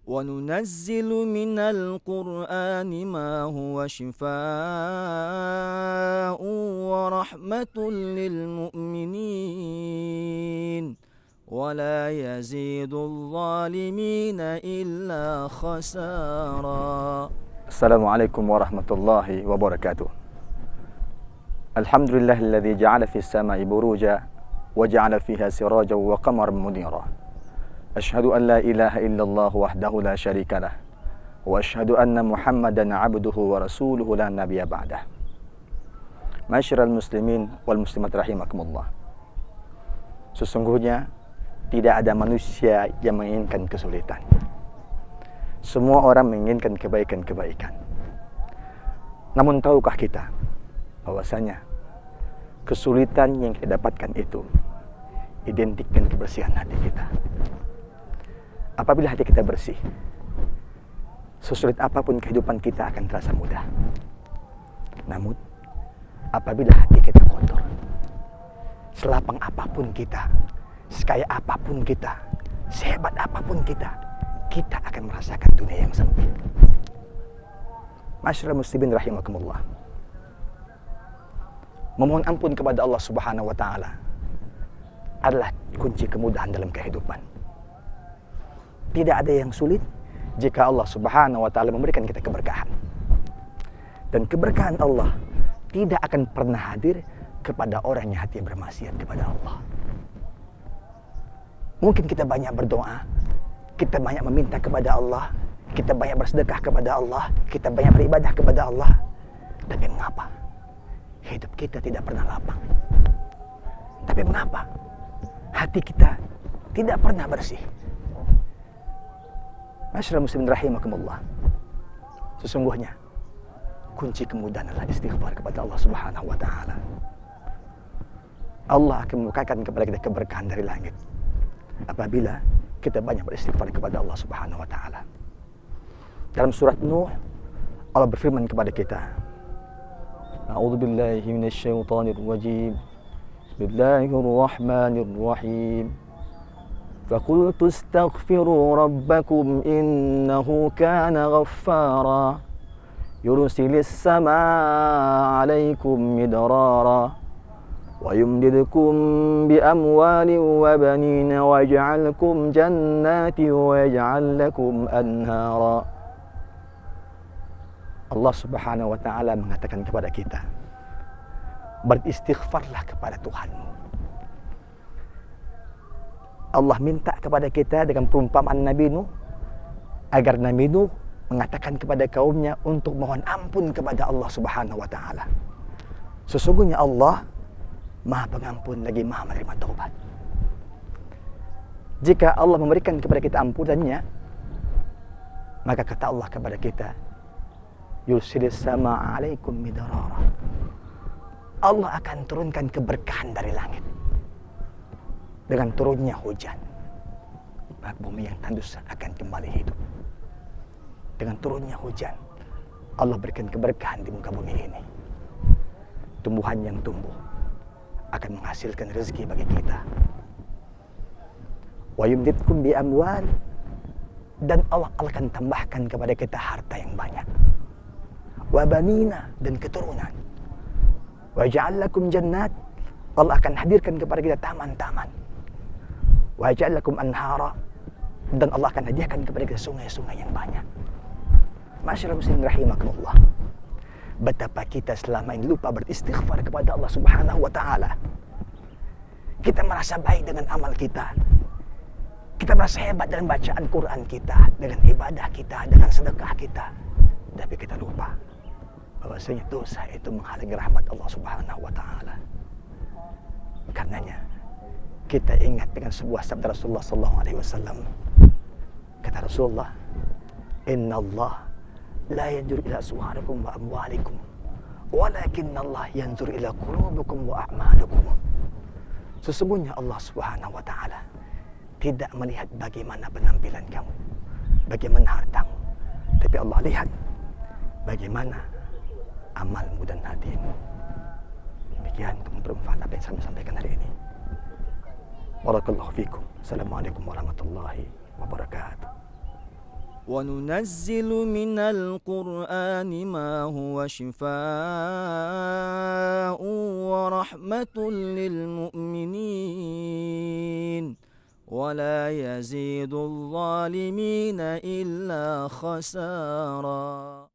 وننزل من القرآن ما هو شفاء ورحمة للمؤمنين ولا يزيد الظالمين إلا خسارا. السلام عليكم ورحمة الله وبركاته. الحمد لله الذي جعل في السماء بروجا وجعل فيها سراجا وقمرا منيرا. أشهد أن لا إله إلا الله وحده لا شريك له وأشهد أن محمدا عبده ورسوله لا نبي بعده. Masyiral muslimin wal muslimat rahimakumullah. Sesungguhnya tidak ada manusia yang menginginkan kesulitan. Semua orang menginginkan kebaikan-kebaikan. Namun tahukah kita bahwasanya kesulitan yang kita dapatkan itu identik dengan kebersihan hati kita. Apabila hati kita bersih, sesulit apapun kehidupan kita akan terasa mudah. Namun, apabila hati kita kotor, selapang apapun kita, sekaya apapun kita, sehebat apapun kita akan merasakan dunia yang sempit. Masyiral muslimin rahimakumullah. Memohon ampun kepada Allah Subhanahu wa taala adalah kunci kemudahan dalam kehidupan. Tidak ada yang sulit jika Allah Subhanahu wa taala memberikan kita keberkahan. Dan keberkahan Allah tidak akan pernah hadir kepada orang yang hatinya bermaksiat kepada Allah. Mungkin kita banyak berdoa, kita banyak meminta kepada Allah, kita banyak bersedekah kepada Allah, kita banyak beribadah kepada Allah. Tapi mengapa hidup kita tidak pernah lapang? Tapi mengapa hati kita tidak pernah bersih? Masyiral muslimin rahimakumullah. Sesungguhnya kunci kemudahan adalah istighfar kepada Allah Subhanahu wa taala. Allah akan membukakan kepada kita keberkahan dari langit apabila kita banyak beristighfar kepada Allah Subhanahu wa taala. Dalam surat Nuh, Allah berfirman kepada kita, A'udzubillahi minasyaitonirrajim. Bismillahirrahmanirrahim. فَقُلْتُ اسْتَغْفِرُوا رَبَّكُمْ إِنَّهُ كَانَ غَفَّارًا يُرْسِلِ السَّمَاءَ عَلَيْكُمْ مِدْرَارًا وَيُمْدِدْكُمْ بِأَمْوَالٍ وَبَنِينَ وَيَجْعَلْ لَكُمْ جَنَّاتٍ وَيَجْعَلْ لَكُمْ أَنْهَارًا. Allah Subhanahu wa taala mengatakan kepada kita, beristighfarlah kepada Tuhanmu. Allah minta kepada kita dengan perumpamaan Nabi Nuh agar Nabi Nuh mengatakan kepada kaumnya untuk mohon ampun kepada Allah Subhanahu wa taala. Sesungguhnya Allah Maha Pengampun lagi Maha menerima taubat. Jika Allah memberikan kepada kita ampunannya, maka kata Allah kepada kita, yursilis sama alaikum midrara. Allah akan turunkan keberkahan dari langit. Dengan turunnya hujan, maka bumi yang tandus akan kembali hidup. Dengan turunnya hujan, Allah berikan keberkahan di muka bumi ini. Tumbuhan yang tumbuh akan menghasilkan rezeki bagi kita. Wa yumdidkum bi amwal, dan Allah akan tambahkan kepada kita harta yang banyak. Wa banina, dan keturunan. Wa ja'al lakum jannat, Allah akan hadirkan kepada kita taman-taman. Wa ja'al lakum anhara, dan Allah akan hadiahkan kepada kita sungai-sungai yang banyak. Masyiral muslimin rahimakumullah. Betapa kita selama ini lupa beristighfar kepada Allah Subhanahu wa taala. Kita merasa baik dengan amal kita. Kita merasa hebat dalam bacaan Quran kita, dengan ibadah kita, dengan sedekah kita. Tapi kita lupa bahwasanya dosa itu menghalangi rahmat Allah Subhanahu wa taala. Karenanya kita ingat dengan sebuah sabda Rasulullah sallallahu alaihi wasallam. Kata Rasulullah, "Inna Allah la yanzur ila suwarikum wa amwalikum, walakinna Allah yanzur ila qulubikum wa a'malikum." Sesungguhnya Allah Subhanahu wa taala tidak melihat bagaimana penampilan kamu, bagaimana hartamu, tapi Allah lihat bagaimana amalmu dan hatimu. Demikian untuk bermanfaat apa yang saya sampaikan hari ini. Barakallahu fikum. Assalamualaikum warahmatullahi wabarakatuh. وننزل من القرآن ما هو شفاء ورحمة للمؤمنين ولا يزيد الظالمين إلا خسارا.